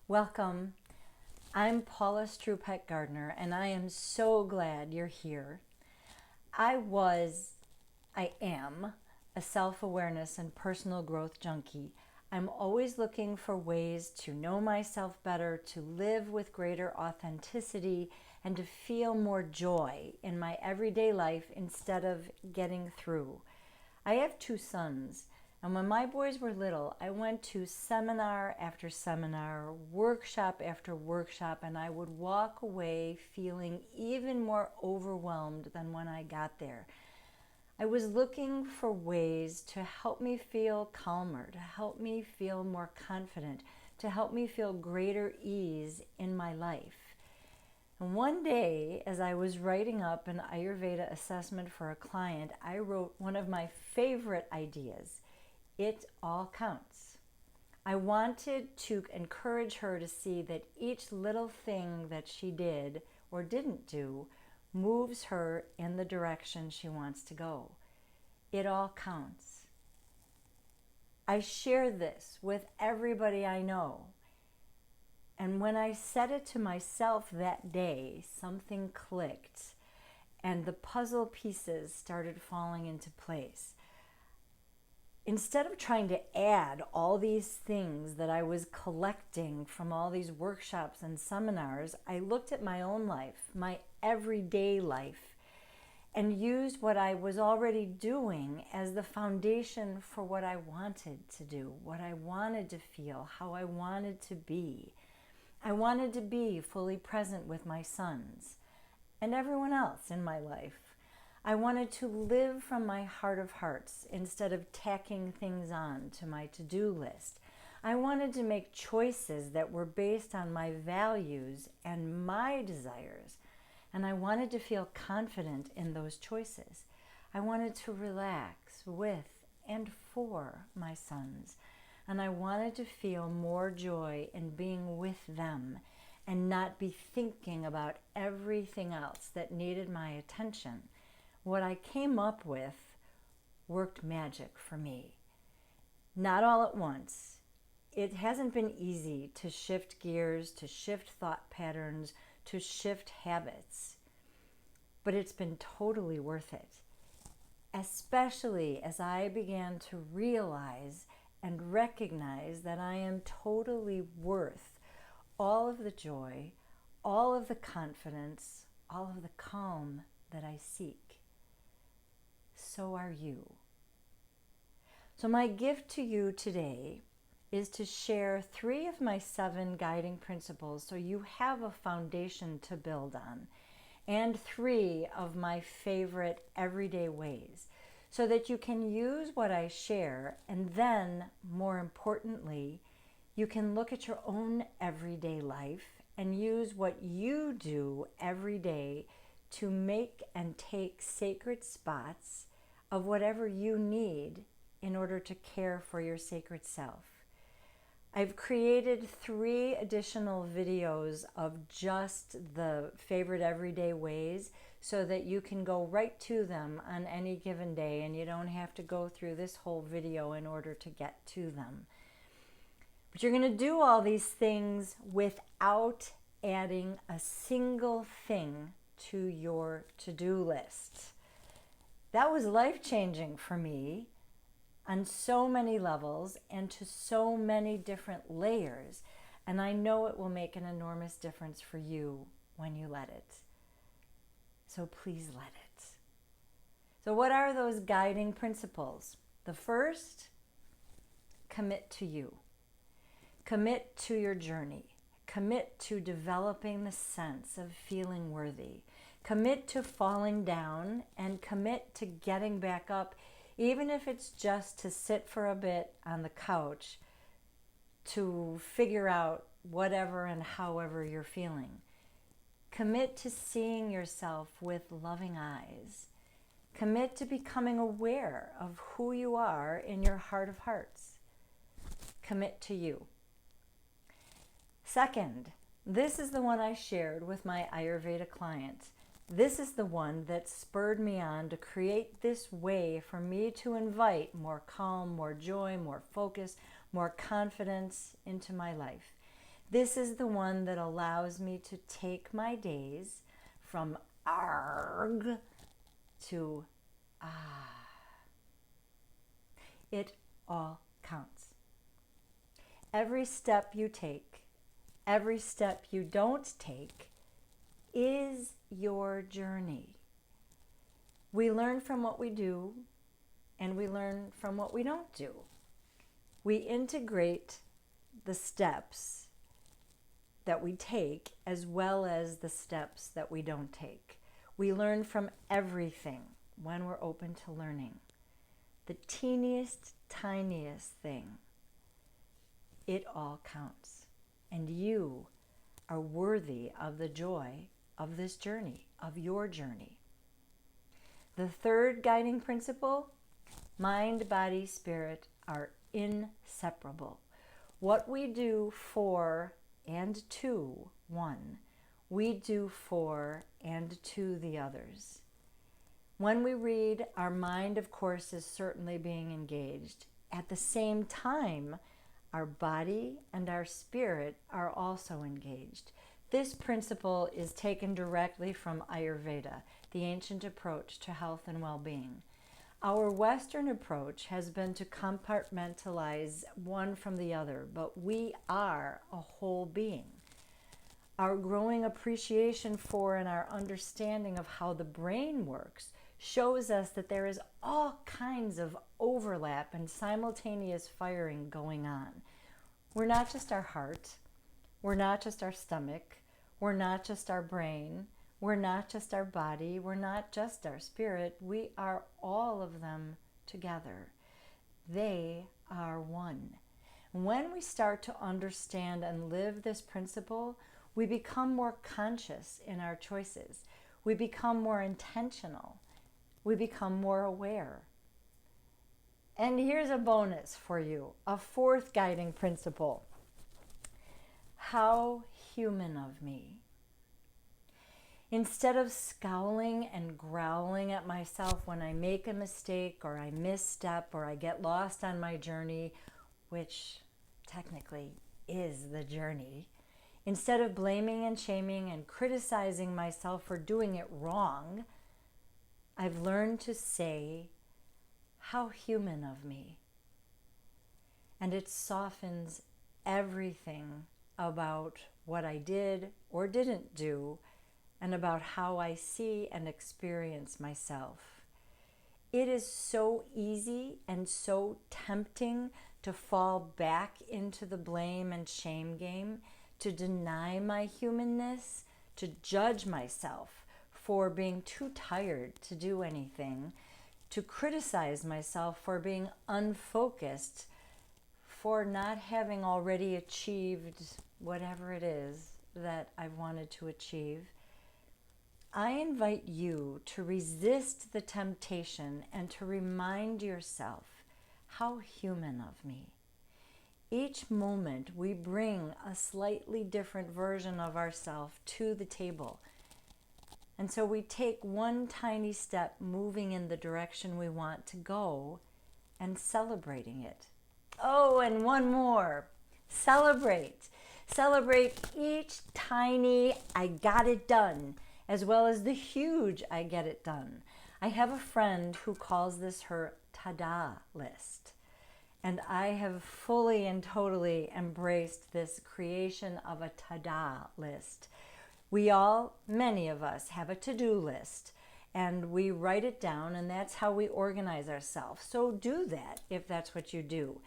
Welcome. I'm Paula Strupek Gardner, and I am so glad you're here. I was, I am, a self awareness and personal growth junkie. I'm always looking for ways to know myself better, to live with greater authenticity, and to feel more joy in my everyday life instead of getting through. I have two sons, and when my boys were little, I went to seminar after seminar, workshop after workshop, and I would walk away feeling even more overwhelmed than when I got there. I was looking for ways to help me feel calmer, to help me feel more confident, to help me feel greater ease in my life. And one day, as I was writing up an Ayurveda assessment for a client, I wrote one of my favorite ideas. It all counts. I wanted to encourage her to see that each little thing that she did or didn't do moves her in the direction she wants to go. It all counts. I share this with everybody I know. And when I said it to myself that day, something clicked and the puzzle pieces started falling into place. Instead of trying to add all these things that I was collecting from all these workshops and seminars, I looked at my own life, my everyday life, and used what I was already doing as the foundation for what I wanted to do, what I wanted to feel, how I wanted to be. I wanted to be fully present with my sons and everyone else in my life. I wanted to live from my heart of hearts instead of tacking things on to my to-do list. I wanted to make choices that were based on my values and my desires. And I wanted to feel confident in those choices. I wanted to relax with and for my sons. And I wanted to feel more joy in being with them and not be thinking about everything else that needed my attention. What I came up with worked magic for me. Not all at once. It hasn't been easy to shift gears, to shift thought patterns, to shift habits. But it's been totally worth it. Especially as I began to realize and recognize that I am totally worth all of the joy, all of the confidence, all of the calm that I seek. So are you. So my gift to you today is to share 3 of my 7 guiding principles so you have a foundation to build on, and 3 of my favorite everyday ways so that you can use what I share, and then, more importantly, you can look at your own everyday life and use what you do every day to make and take sacred spots of whatever you need in order to care for your sacred self. I've created 3 additional videos of just the favorite everyday ways so that you can go right to them on any given day and you don't have to go through this whole video in order to get to them. But you're going to do all these things without adding a single thing to your to-do list. That was life-changing for me on so many levels and to so many different layers. And I know it will make an enormous difference for you when you let it. So please let it. So what are those guiding principles? The first, commit to you. Commit to your journey. Commit to developing the sense of feeling worthy. Commit to falling down and commit to getting back up, even if it's just to sit for a bit on the couch to figure out whatever and however you're feeling. Commit to seeing yourself with loving eyes. Commit to becoming aware of who you are in your heart of hearts. Commit to you. Second, this is the one I shared with my Ayurveda client. This is the one that spurred me on to create this way for me to invite more calm, more joy, more focus, more confidence into my life. This is the one that allows me to take my days from arg to ah. It all counts. Every step you take, every step you don't take is your journey. We learn from what we do, and we learn from what we don't do. We integrate the steps that we take as well as the steps that we don't take. We learn from everything when we're open to learning. The teeniest, tiniest thing, it all counts. And you are worthy of the joy of this journey, of your journey. The third guiding principle, mind, body, spirit are inseparable. What we do for and to one, we do for and to the others. When we read, our mind, of course, is certainly being engaged. At the same time, our body and our spirit are also engaged. This principle is taken directly from Ayurveda, the ancient approach to health and well-being. Our Western approach has been to compartmentalize one from the other, but we are a whole being. Our growing appreciation for and our understanding of how the brain works shows us that there is all kinds of overlap and simultaneous firing going on. We're not just our heart. We're not just our stomach. We're not just our brain. We're not just our body. We're not just our spirit. We are all of them together. They are one. When we start to understand and live this principle, we become more conscious in our choices. We become more intentional. We become more aware. And here's a bonus for you, a fourth guiding principle. How human of me. Instead of scowling and growling at myself when I make a mistake or I misstep or I get lost on my journey, which technically is the journey, instead of blaming and shaming and criticizing myself for doing it wrong, I've learned to say, how human of me. And it softens everything about what I did or didn't do and about how I see and experience myself. It is so easy and so tempting to fall back into the blame and shame game, to deny my humanness, to judge myself for being too tired to do anything, to criticize myself for being unfocused, for not having already achieved whatever it is that I've wanted to achieve. I invite you to resist the temptation and to remind yourself, how human of me. Each moment we bring a slightly different version of ourselves to the table. And so we take one tiny step moving in the direction we want to go and celebrating it. Oh, and one more. Celebrate. Celebrate each tiny I got it done, as well as the huge I get it done. I have a friend who calls this her ta-da list. And I have fully and totally embraced this creation of a ta-da list. We all, many of us, have a to-do list, and we write it down, and that's how we organize ourselves. So do that if that's what you do.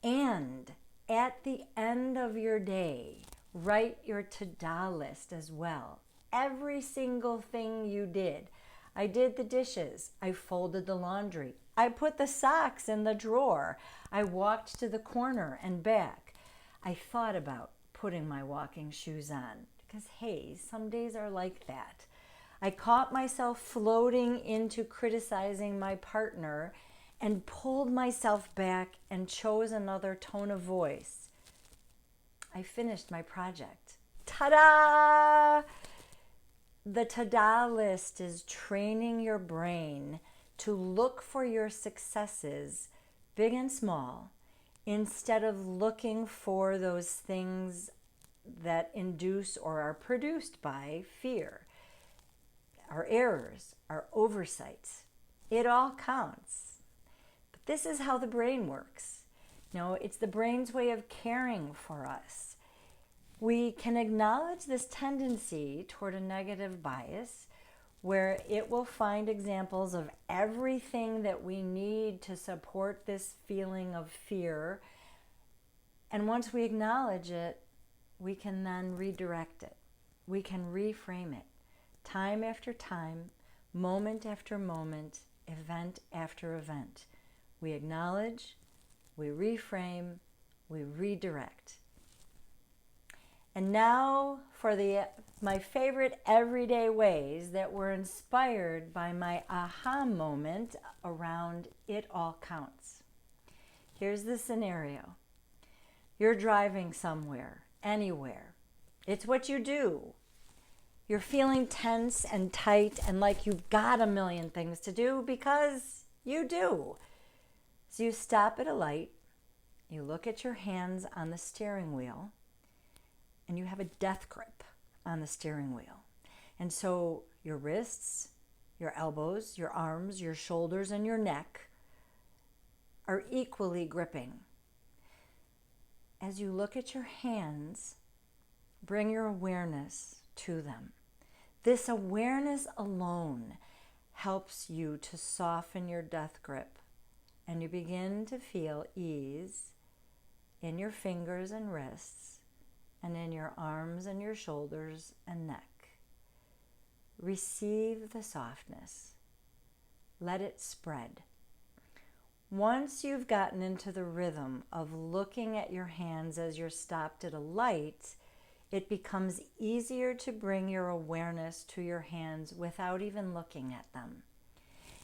And at the end of your day, write your to-do list as well. Every single thing you did. I did the dishes. I folded the laundry. I put the socks in the drawer. I walked to the corner and back. I thought about putting my walking shoes on because, hey, some days are like that. I caught myself floating into criticizing my partner and pulled myself back and chose another tone of voice. I finished my project. Ta-da! The ta-da list is training your brain to look for your successes, big and small, instead of looking for those things that induce or are produced by fear, our errors, our oversights. It all counts. But this is how the brain works. It's the brain's way of caring for us. We can acknowledge this tendency toward a negative bias where it will find examples of everything that we need to support this feeling of fear. And once we acknowledge it, we can then redirect it. We can reframe it. Time after time, moment after moment, event after event. We acknowledge, we reframe, we redirect. And now for my favorite everyday ways that were inspired by my aha moment around it all counts. Here's the scenario. You're driving somewhere, anywhere. It's what you do. You're feeling tense and tight and like you've got a million things to do because you do. So you stop at a light, you look at your hands on the steering wheel, and you have a death grip on the steering wheel. And so your wrists, your elbows, your arms, your shoulders, and your neck are equally gripping. As you look at your hands, bring your awareness to them. This awareness alone helps you to soften your death grip, and you begin to feel ease in your fingers and wrists, and in your arms and your shoulders and neck. Receive the softness. Let it spread. Once you've gotten into the rhythm of looking at your hands as you're stopped at a light, it becomes easier to bring your awareness to your hands without even looking at them.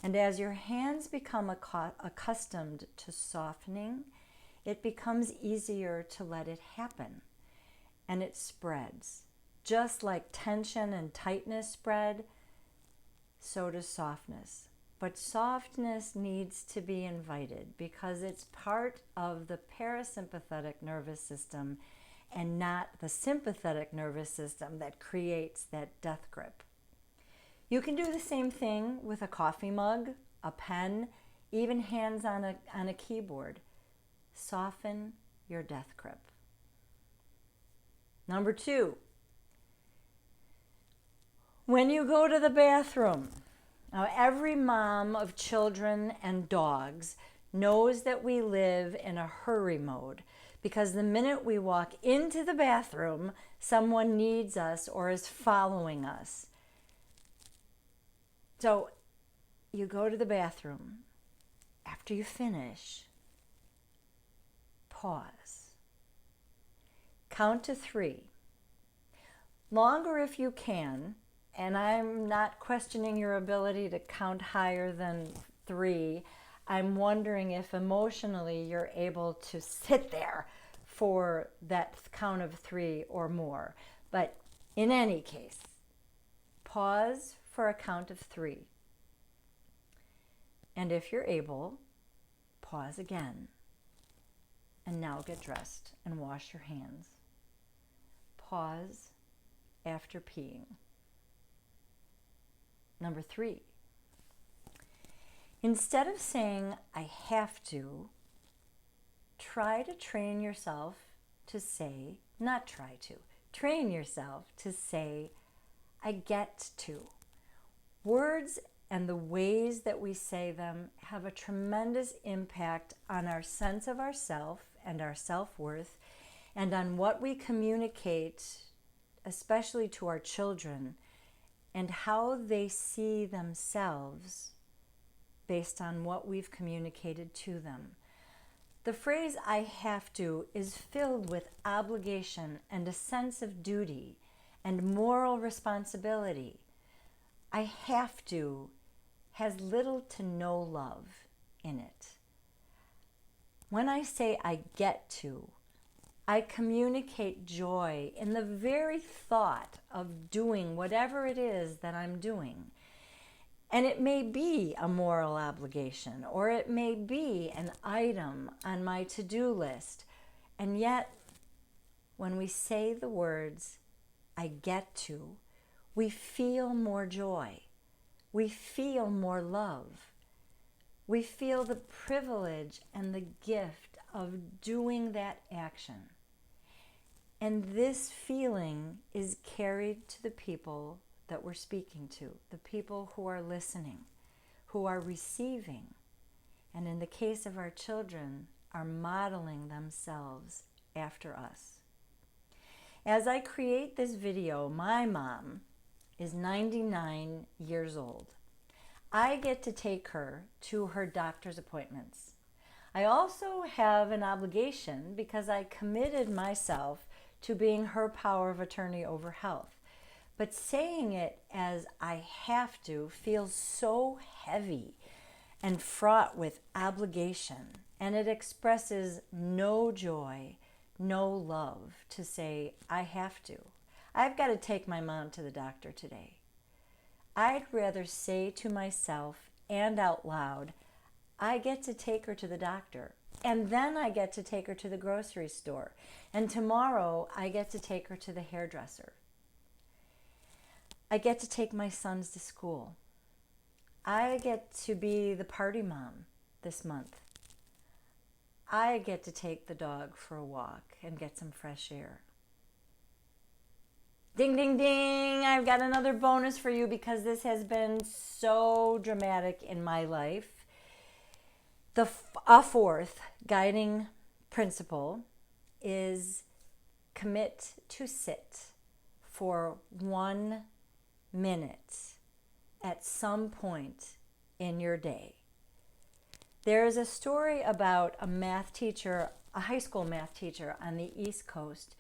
And as your hands become accustomed to softening, it becomes easier to let it happen. And it spreads. Just like tension and tightness spread, so does softness. But softness needs to be invited because it's part of the parasympathetic nervous system and not the sympathetic nervous system that creates that death grip. You can do the same thing with a coffee mug, a pen, even hands on a keyboard. Soften your death grip. Number 2, when you go to the bathroom. Now, every mom of children and dogs knows that we live in a hurry mode because the minute we walk into the bathroom, someone needs us or is following us. So you go to the bathroom. After you finish, pause. Count to 3. Longer if you can, and I'm not questioning your ability to count higher than 3. I'm wondering if emotionally you're able to sit there for that count of 3 or more. But in any case, pause for a count of 3. And if you're able, pause again. And now get dressed and wash your hands. Pause after peeing. Number 3. Instead of saying, I have to, try to train yourself to say, not try to, train yourself to say, I get to. Words and the ways that we say them have a tremendous impact on our sense of ourself and our self-worth, and on what we communicate, especially to our children, and how they see themselves based on what we've communicated to them. The phrase I have to is filled with obligation and a sense of duty and moral responsibility. I have to has little to no love in it. When I say I get to, I communicate joy in the very thought of doing whatever it is that I'm doing. And it may be a moral obligation, or it may be an item on my to-do list. And yet, when we say the words, I get to, we feel more joy. We feel more love. We feel the privilege and the gift of doing that action. And this feeling is carried to the people that we're speaking to, the people who are listening, who are receiving, and in the case of our children, are modeling themselves after us. As I create this video, my mom is 99 years old. I get to take her to her doctor's appointments. I also have an obligation because I committed myself to being her power of attorney over health. But saying it as I have to feels so heavy and fraught with obligation, and it expresses no joy, no love to say, I have to. I've got to take my mom to the doctor today. I'd rather say to myself and out loud, I get to take her to the doctor, and then I get to take her to the grocery store, and tomorrow I get to take her to the hairdresser. I get to take my sons to school. I get to be the party mom this month. I get to take the dog for a walk and get some fresh air. Ding, ding, ding! I've got another bonus for you because this has been so dramatic in my life. A fourth guiding principle is commit to sit for 1 minute at some point in your day. There is a story about a math teacher, a high school math teacher on the East Coast,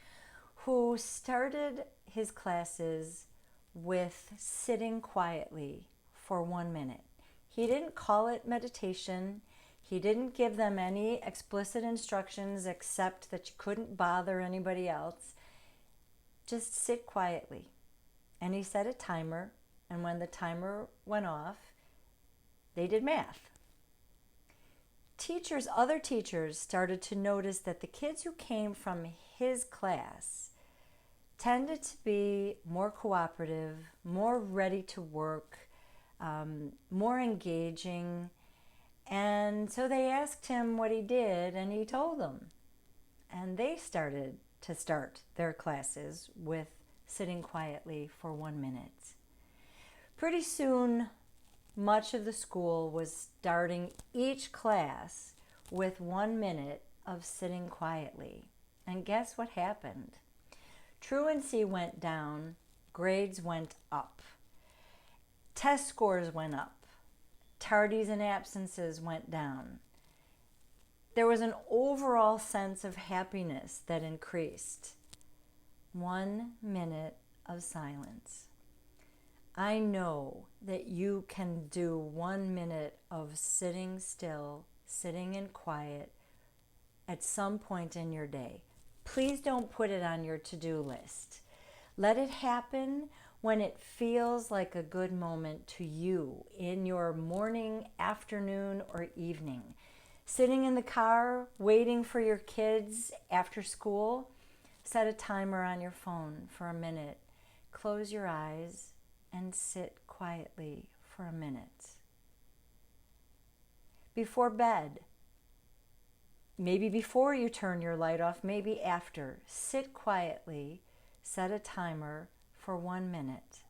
who started his classes with sitting quietly for 1 minute. He didn't call it meditation. He didn't give them any explicit instructions except that you couldn't bother anybody else. Just sit quietly. And he set a timer, and when the timer went off, they did math. Other teachers started to notice that the kids who came from his class tended to be more cooperative, more ready to work, more engaging. And so they asked him what he did, and he told them. And they started their classes with sitting quietly for 1 minute. Pretty soon, much of the school was starting each class with 1 minute of sitting quietly. And guess what happened? Truancy went down, grades went up, test scores went up, tardies and absences went down. There was an overall sense of happiness that increased. 1 minute of silence. I know that you can do 1 minute of sitting still, sitting in quiet at some point in your day. Please don't put it on your to-do list. Let it happen when it feels like a good moment to you in your morning, afternoon, or evening. Sitting in the car, waiting for your kids after school, set a timer on your phone for a minute. Close your eyes and sit quietly for a minute. Before bed, maybe before you turn your light off, maybe after, sit quietly, set a timer for 1 minute.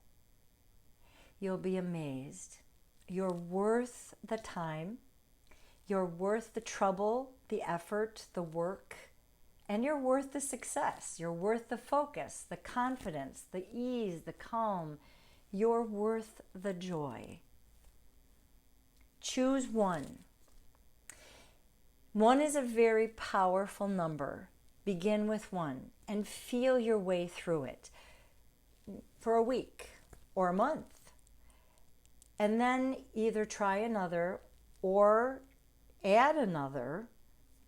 You'll be amazed. You're worth the time. You're worth the trouble, the effort, the work, and you're worth the success. You're worth the focus, the confidence, the ease, the calm. You're worth the joy. Choose one. 1 is a very powerful number. Begin with 1 and feel your way through it for a week or a month. And then either try another or add another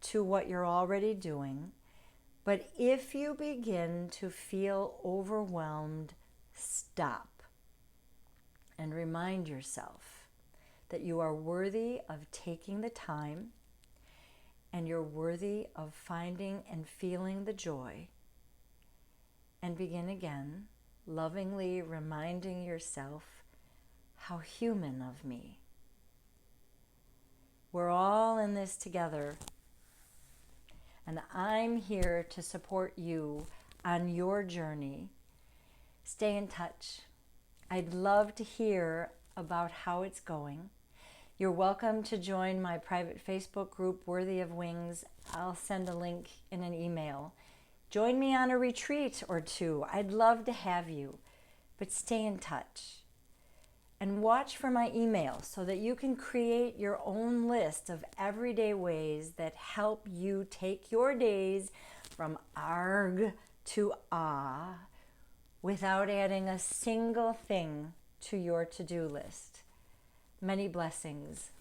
to what you're already doing. But if you begin to feel overwhelmed, stop and remind yourself that you are worthy of taking the time, and you're worthy of finding and feeling the joy and begin again, lovingly reminding yourself how human of me. We're all in this together, and I'm here to support you on your journey. Stay in touch. I'd love to hear about how it's going. You're welcome to join my private Facebook group, Worthy of Wings. I'll send a link in an email. Join me on a retreat or two. I'd love to have you, but stay in touch. And watch for my email so that you can create your own list of everyday ways that help you take your days from arg to ah without adding a single thing to your to-do list. Many blessings.